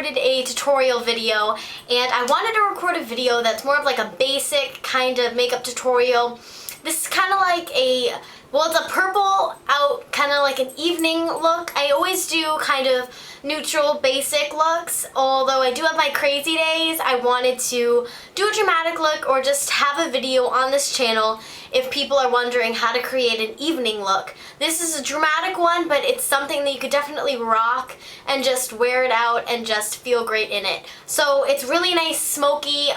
started a tutorial video, and I wanted to record a video that's more of like a basic kind of makeup tutorial. This is kind of like a, well, it's a purple out, kind of like an evening look. I always do kind of neutral basic looks, although I do have my crazy days. I wanted to do a dramatic look or just have a video on this channel if people are wondering how to create an evening look. This is a dramatic one, but it's something that you could definitely rock and just wear it out and just feel great in it. So it's really nice, smoky.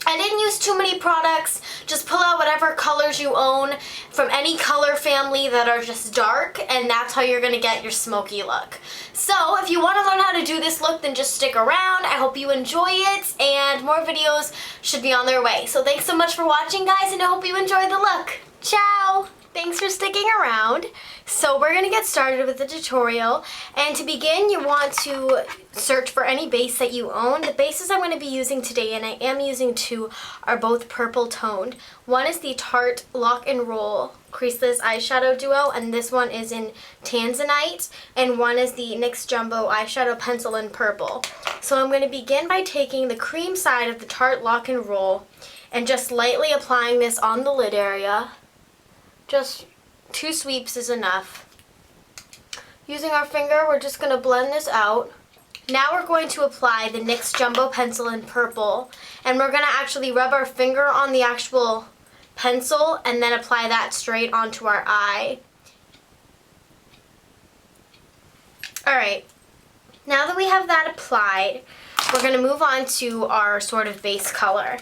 I didn't use too many products. Just pull out whatever colors you own from any color family that are just dark, and that's how you're gonna get your smoky look. So if you want to learn how to do this look, then just stick around. I hope you enjoy it, and more videos should be on their way. So thanks so much for watching, guys, and I hope you enjoy the look. Ciao! Thanks for sticking around. So we're gonna get started with the tutorial, and to begin you want to search for any base that you own. The bases I'm going to be using today, and I am using two, are both purple toned. One is the Tarte Lock and Roll Creaseless Eyeshadow Duo, and this one is in Tanzanite, and one is the NYX Jumbo Eyeshadow Pencil in Purple. So I'm going to begin by taking the cream side of the Tarte Lock and Roll and just lightly applying this on the lid area. Just 2 sweeps is enough. Using our finger, we're just going to blend this out. Now we're going to apply the NYX Jumbo Pencil in Purple, and we're going to actually rub our finger on the actual pencil and then apply that straight onto our eye. Alright, now that we have that applied, we're going to move on to our sort of base color.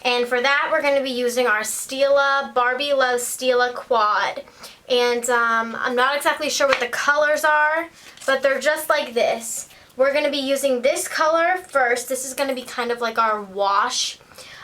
And for that, we're going to be using our Stila Barbie Loves Stila Quad. And I'm not exactly sure what the colors are, but they're just like this. We're going to be using this color first. This is going to be kind of like our wash.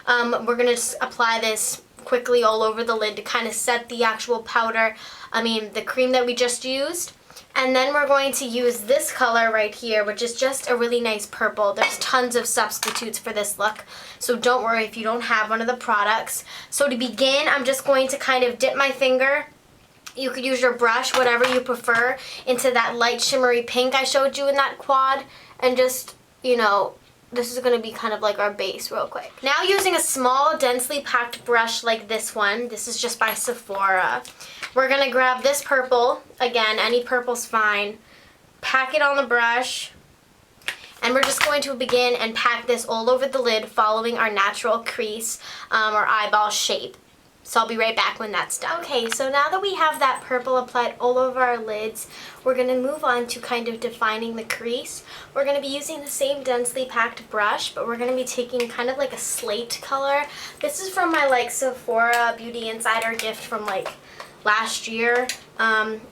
We're going to just apply this quickly all over the lid to kind of set the actual powder, the cream that we just used. And then we're going to use this color right here, which is just a really nice purple. There's tons of substitutes for this look, so don't worry if you don't have one of the products. So to begin, I'm just going to kind of dip my finger. You could use your brush, whatever you prefer, into that light shimmery pink I showed you in that quad, and just, this is going to be kind of like our base real quick. Now using a small, densely packed brush like this one, this is just by Sephora, we're going to grab this purple, again, any purple's fine, pack it on the brush, and we're just going to begin and pack this all over the lid following our natural crease or eyeball shape. So I'll be right back when that's done. Okay, so now that we have that purple applied all over our lids, we're going to move on to kind of defining the crease. We're going to be using the same densely packed brush, but we're going to be taking kind of like a slate color. This is from my Sephora Beauty Insider gift from last year.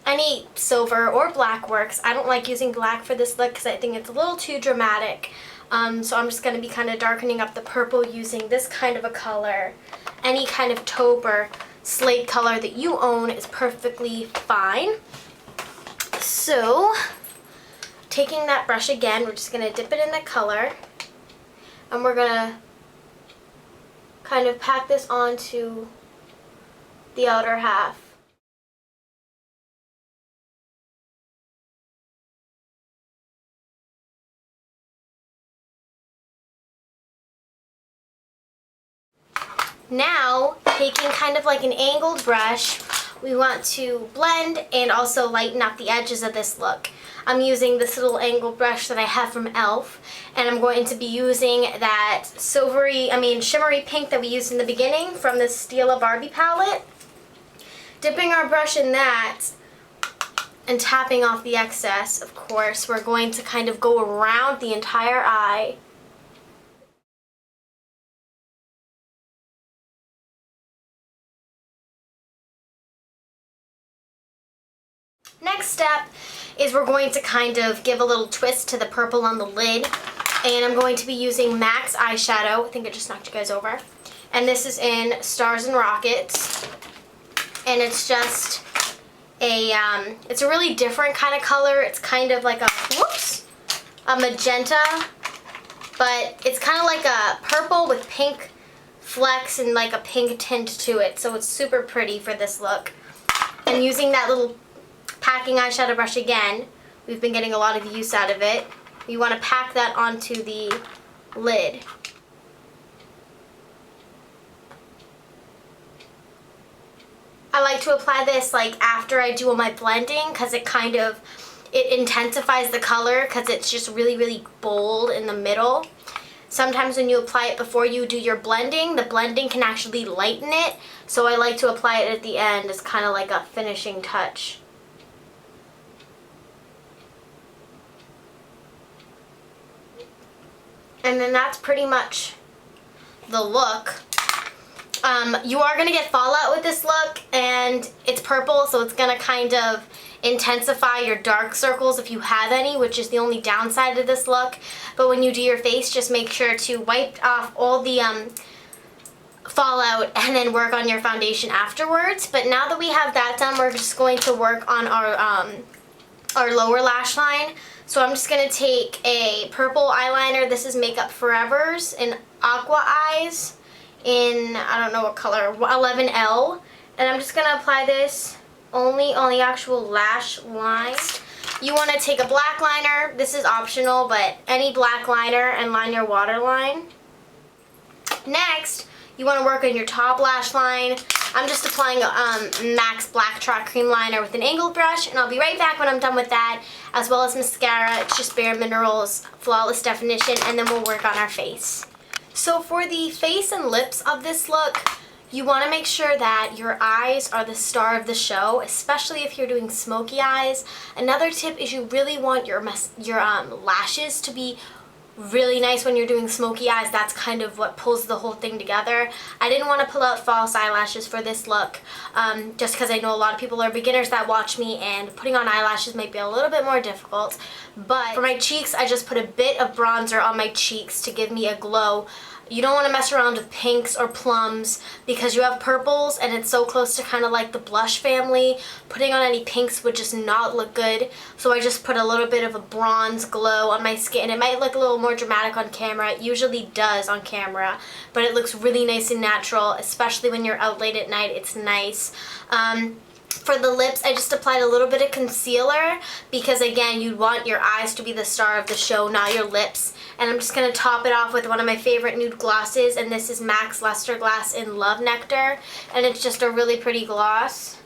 Any silver or black works. I don't like using black for this look because I think it's a little too dramatic. So I'm just going to be kind of darkening up the purple using this kind of a color. Any kind of taupe or slate color that you own is perfectly fine. So, taking that brush again, we're just going to dip it in the color, and we're going to kind of pack this onto the outer half. Now, taking kind of like an angled brush, we want to blend and also lighten up the edges of this look. I'm using this little angled brush that I have from e.l.f. and I'm going to be using that shimmery pink that we used in the beginning from the Stila Barbie palette. Dipping our brush in that and tapping off the excess, of course, we're going to kind of go around the entire eye. Next step is we're going to kind of give a little twist to the purple on the lid, and I'm going to be using MAC's eyeshadow. I think I just knocked you guys over. And this is in Stars and Rockets, and it's just it's a really different kind of color. It's kind of like a magenta, but it's kind of like a purple with pink flecks and like a pink tint to it, so it's super pretty for this look. And using that little packing eyeshadow brush again, we've been getting a lot of use out of it. You want to pack that onto the lid. I like to apply this like after I do all my blending because it intensifies the color because it's just really, really bold in the middle. Sometimes when you apply it before you do your blending, the blending can actually lighten it. So I like to apply it at the end as kind of like a finishing touch. And then that's pretty much the look. You are going to get fallout with this look, and it's purple, so it's going to kind of intensify your dark circles if you have any, which is the only downside of this look. But when you do your face, just make sure to wipe off all the fallout and then work on your foundation afterwards. But now that we have that done, we're just going to work on our lower lash line. So I'm just going to take a purple eyeliner. This is Makeup Forever's in Aqua Eyes in, I don't know what color, 11L. And I'm just going to apply this only on the actual lash line. You want to take a black liner. This is optional, but any black liner and line your waterline. Next, you want to work on your top lash line. I'm just applying MAC's Black Chalk Cream Liner with an angled brush, and I'll be right back when I'm done with that, as well as mascara. It's just Bare Minerals Flawless Definition, and then we'll work on our face. So for the face and lips of this look, you want to make sure that your eyes are the star of the show, especially if you're doing smoky eyes. Another tip is you really want your lashes to be really nice when you're doing smoky eyes. That's kind of what pulls the whole thing together. I didn't want to pull out false eyelashes for this look, just because I know a lot of people are beginners that watch me, and putting on eyelashes might be a little bit more difficult. But for my cheeks, I just put a bit of bronzer on my cheeks to give me a glow. You don't want to mess around with pinks or plums because you have purples and it's so close to kind of like the blush family. Putting on any pinks would just not look good. So I just put a little bit of a bronze glow on my skin. It might look a little more dramatic on camera. It usually does on camera, but it looks really nice and natural, especially when you're out late at night. It's nice. For the lips, I just applied a little bit of concealer because, again, you want your eyes to be the star of the show, not your lips. And I'm just going to top it off with one of my favorite nude glosses, and this is MAC's Luster Glass in Love Nectar, and it's just a really pretty gloss.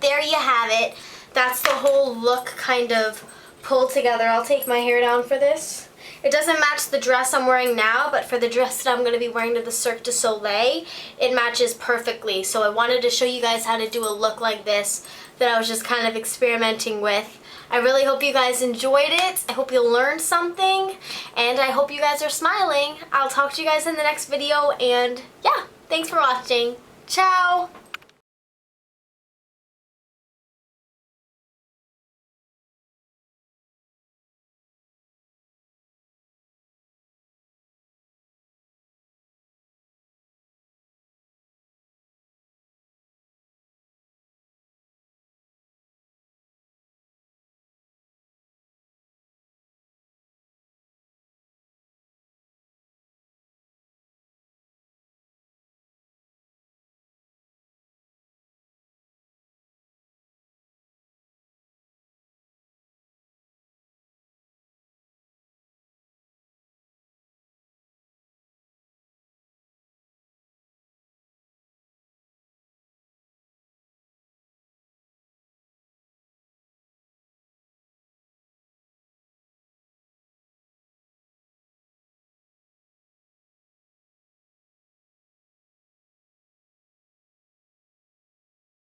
There you have it. That's the whole look kind of pulled together. I'll take my hair down for this. It doesn't match the dress I'm wearing now, but for the dress that I'm going to be wearing to the Cirque du Soleil, it matches perfectly. So I wanted to show you guys how to do a look like this that I was just kind of experimenting with. I really hope you guys enjoyed it. I hope you learned something, and I hope you guys are smiling. I'll talk to you guys in the next video, and yeah, thanks for watching. Ciao!